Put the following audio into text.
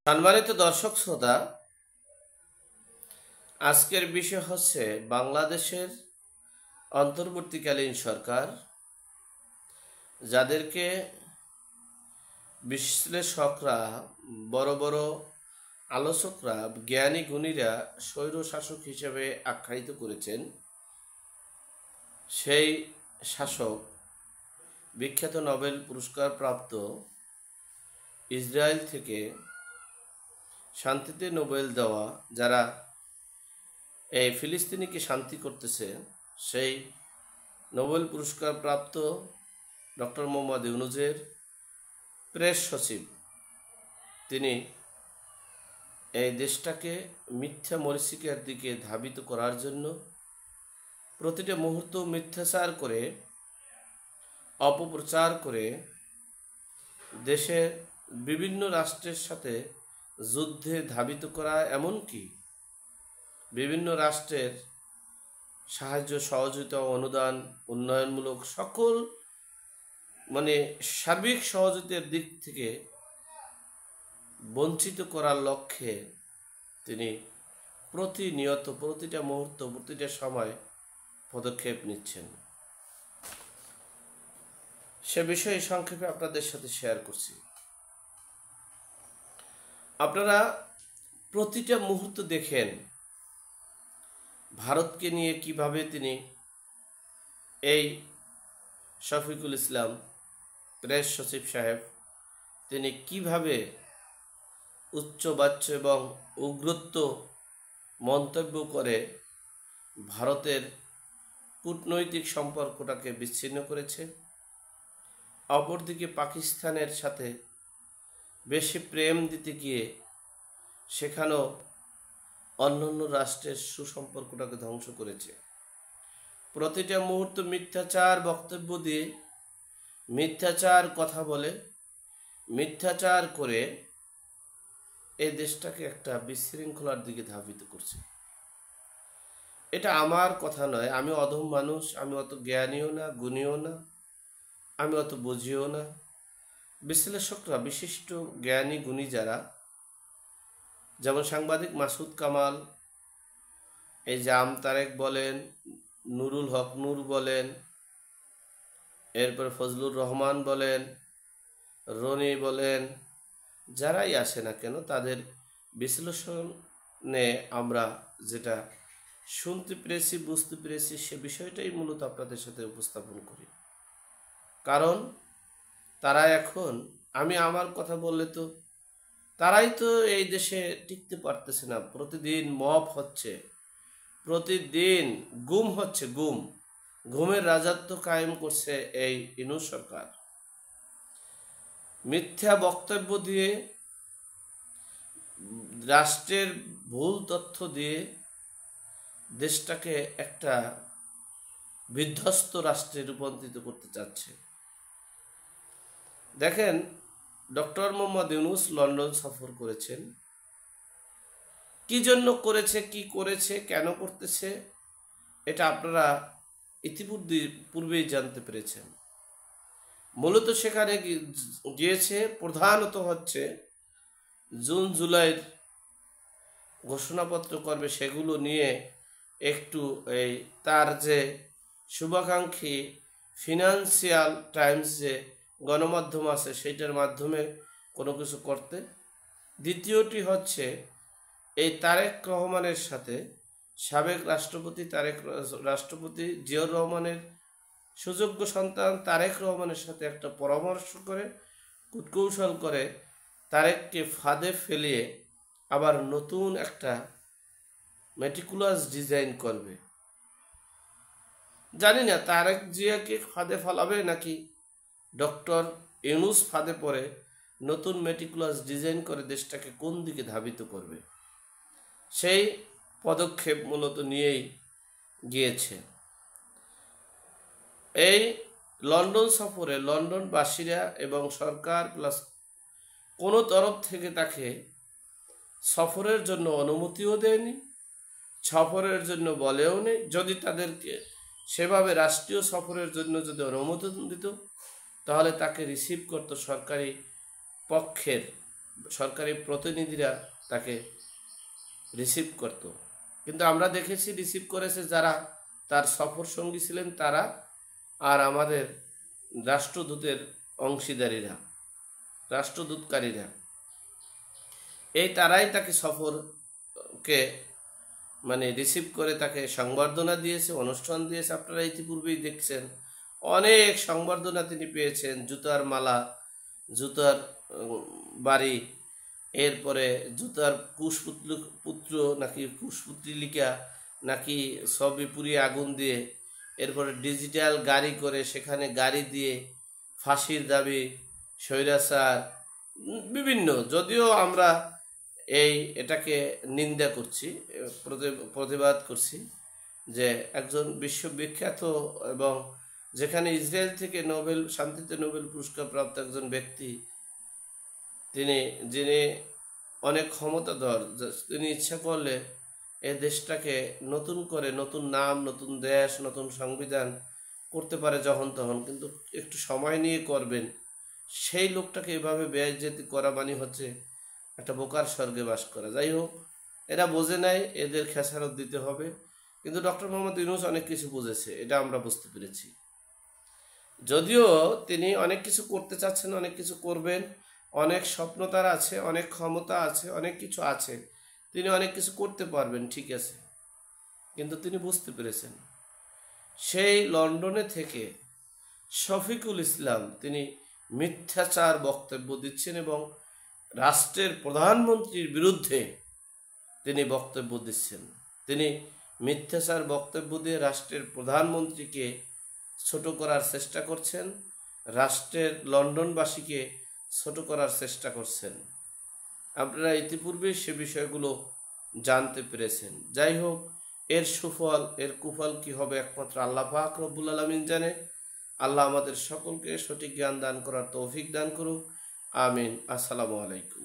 সম্মানিত দর্শক শ্রোতা, আজকের বিষয় হচ্ছে বাংলাদেশের অন্তর্বর্তীকালীন সরকার, যাদেরকে বিশ্লেষকরা, বড় বড় আলোচকরা, জ্ঞানী গুণীরা স্বৈরশাসক হিসেবে আখ্যায়িত করেছেন। সেই শাসক বিখ্যাত নোবেল পুরস্কার প্রাপ্ত ইসরায়েল থেকে শান্তিতে নোবেল দেওয়া, যারা এই ফিলিস্তিনিকে শান্তি করতেছে, সেই নোবেল পুরস্কার প্রাপ্ত ডক্টর মোহাম্মদ ইউনূসের প্রেস সচিব, তিনি এই দেশটাকে মিথ্যা মরীচিকার দিকে ধাবিত করার জন্য প্রতিটা মুহূর্ত মিথ্যাচার করে, অপপ্রচার করে দেশের বিভিন্ন রাষ্ট্রের সাথে যুদ্ধে ধাবিত করা, এমনকি বিভিন্ন রাষ্ট্রের সাহায্য, সহযোগিতা, অনুদান, উন্নয়নমূলক সকল সার্বিক সহযোগিতার দিক থেকে বঞ্চিত করার লক্ষ্যে তিনি প্রতিনিয়ত, প্রতিটা মুহূর্ত, প্রতিটা সময় পদক্ষেপ নিচ্ছেন। সে বিষয়ে সংক্ষেপে আপনাদের সাথে শেয়ার করছি। আপনারা প্রতিটা মুহূর্ত দেখেন ভারতকে নিয়ে কিভাবে তিনি, এই শফিকুল ইসলাম প্রেস সচিব সাহেব, তিনি কিভাবে উচ্চবাচ্য এবং উগ্রত্ব মন্তব্য করে ভারতের কূটনৈতিক সম্পর্কটাকে বিচ্ছিন্ন করেছে। অপরদিকে পাকিস্তানের সাথে বেশি প্রেম দিতে গিয়ে সেখানেও অন্যান্য রাষ্ট্রের সুসম্পর্কটাকে ধ্বংস করেছে। প্রতিটা মুহূর্ত মিথ্যাচার বক্তব্য দিয়ে, মিথ্যাচার কথা বলে, মিথ্যাচার করে এই দেশটাকে একটা বিশৃঙ্খলার দিকে ধাবিত করছে। এটা আমার কথা নয়, আমি অধম মানুষ, আমি অত জ্ঞানীও না, গুণীও না, আমি অত বুঝিও না। বিশ্লেষকরা, বিশিষ্ট জ্ঞানী গুণী যারা, যেমন সাংবাদিক মাসুদ কামাল, এই জাম তারেক বলেন, নুরুল হক নূর বলেন, এরপর ফজলুর রহমান বলেন, রনি বলেন, যারাই আসে না কেন, তাদের বিশ্লেষণে আমরা যেটা শুনতে পেরেছি, বুঝতে পেরেছি, সে বিষয়টাই মূলত আপনাদের সাথে উপস্থাপন করি। কারণ তারা এখন, আমি আমার কথা বললে তো তারাই তো এই দেশে টিকতে পারতেছে না। প্রতিদিন মব হচ্ছে, প্রতিদিন গুম হচ্ছে, ঘুমের রাজত্ব কায়েম করছে এই ইউনূস সরকার। মিথ্যা বক্তব্য দিয়ে, রাষ্ট্রের ভুল তথ্য দিয়ে দেশটাকে একটা বিধ্বস্ত রাষ্ট্রে রূপান্তরিত করতে চাচ্ছে। দেখেন, ডক্টর মোহাম্মদ ইউনূস লন্ডন সফর করেছেন। কি জন্য করেছে, কি করেছে, কেন করতেছে, এটা আপনারা পূর্বেই জানতে পেরেছেন। মূলত সেখানে গিয়েছে, প্রধানত হচ্ছে জুন জুলাইয়ের ঘোষণাপত্র করবে, সেগুলো নিয়ে একটু এই তার যে শুভাকাঙ্ক্ষী ফিনান্সিয়াল টাইমস যে গণমাধ্যম আছে, সেইটার মাধ্যমে কোনো কিছু করতে। দ্বিতীয়টি হচ্ছে এই তারেক রহমানের সাথে, সাবেক রাষ্ট্রপতি জিয়াউর রহমানের সুযোগ্য সন্তান তারেক রহমানের সাথে একটা পরামর্শ করে, কূটকৌশল করে তারেককে ফাঁদে ফেলিয়ে আবার নতুন একটা মেটিকুলাস ডিজাইন করবে। জানি না তারেক জিয়াকে ফাঁদে ফেলাবে নাকি ডক্টর ইউনূস ফাঁদে পড়ে নতুন মেটিকুলাস ডিজাইন করে দেশটাকে কোন দিকে ধাবিত করবে, সেই পদক্ষেপ মূলত নিয়েই গিয়েছে। এই লন্ডন সফরে লন্ডনবাসীরা এবং সরকার প্লাস কোনো তরফ থেকে তাকে সফরের জন্য অনুমতিও দেয়নি, সফরের জন্য বলেও নেই। যদি তাদেরকে সেভাবে রাষ্ট্রীয় সফরের জন্য যদি অনুমোদন দিত, তাহলে তাকে রিসিভ করত সরকারি পক্ষের সরকারি প্রতিনিধিরা তাকে রিসিভ করত। কিন্তু আমরা দেখেছি রিসিভ করেছে যারা তার সফর সঙ্গী ছিলেন তারা, আর আমাদের রাষ্ট্রদূতের অংশীদারীরা, রাষ্ট্রদূতকারীরা, এই তারাই তাকে সফরকে মানে রিসিভ করে তাকে সংবর্ধনা দিয়েছে, অনুষ্ঠান দিয়েছে। আপনারা ইতিপূর্বেই দেখছেন অনেক সংবর্ধনা তিনি পেয়েছেন, জুতার মালা, জুতার বাড়ি, এরপরে জুতার পুত্র নাকি কুশপুত্রিলিকা নাকি সবই পুড়িয়ে আগুন দিয়ে, এরপরে ডিজিটাল গাড়ি করে সেখানে গাড়ি দিয়ে ফাঁসির দাবি, স্বৈরাচার, বিভিন্ন, যদিও আমরা এটাকে নিন্দা করছি, প্রতিবাদ করছি যে একজন বিশ্ববিখ্যাত এবং যেখানে ইসরায়েল থেকে শান্তিতে নোবেল পুরস্কার প্রাপ্ত একজন ব্যক্তি, যিনি অনেক ক্ষমতাধর, তিনি ইচ্ছা করলে এই দেশটাকে নতুন করে নতুন নাম, নতুন দেশ, নতুন সংবিধান করতে পারে যখন তখন, কিন্তু একটু সময় নিয়ে করবেন। সেই লোকটাকে এভাবে বেইজ্জতি করা মানে হচ্ছে একটা বোকার স্বর্গে বাস করা। যাই হোক, এরা বোঝে নাই, এদের খেসারত দিতে হবে। কিন্তু ডক্টর মোহাম্মদ ইউনূস অনেক কিছু বুঝেছে, এটা আমরা বুঝতে পেরেছি। যদিও তিনি অনেক কিছু করতে চাচ্ছেন, অনেক কিছু করবেন, অনেক স্বপ্ন তার আছে, অনেক ক্ষমতা আছে, অনেক কিছু আছে, তিনি অনেক কিছু করতে পারবেন, ঠিক আছে। কিন্তু তিনি বুঝতে পেরেছেন সেই লন্ডনে থেকে শফিকুল ইসলাম তিনি মিথ্যাচার বক্তব্য দিচ্ছেন এবং রাষ্ট্রের প্রধানমন্ত্রীর বিরুদ্ধে তিনি বক্তব্য দিচ্ছেন। তিনি মিথ্যাচার বক্তব্য দিয়ে রাষ্ট্রের প্রধানমন্ত্রীকে ছোট করার চেষ্টা করছেন, রাষ্ট্রের লন্ডনবাসীকে ছোট করার চেষ্টা করছেন। আপনারা ইতিপূর্বে সে বিষয়গুলো জানতে পেরেছেন। যাই হোক, এর সুফল এর কুফল কি হবে একমাত্র আল্লাহ পাক রব্বুল আলামিন জানে। আল্লাহ আমাদের সকলকে সঠিক জ্ঞান দান করার তৌফিক দান করুক। আমিন। আসসালামু আলাইকুম।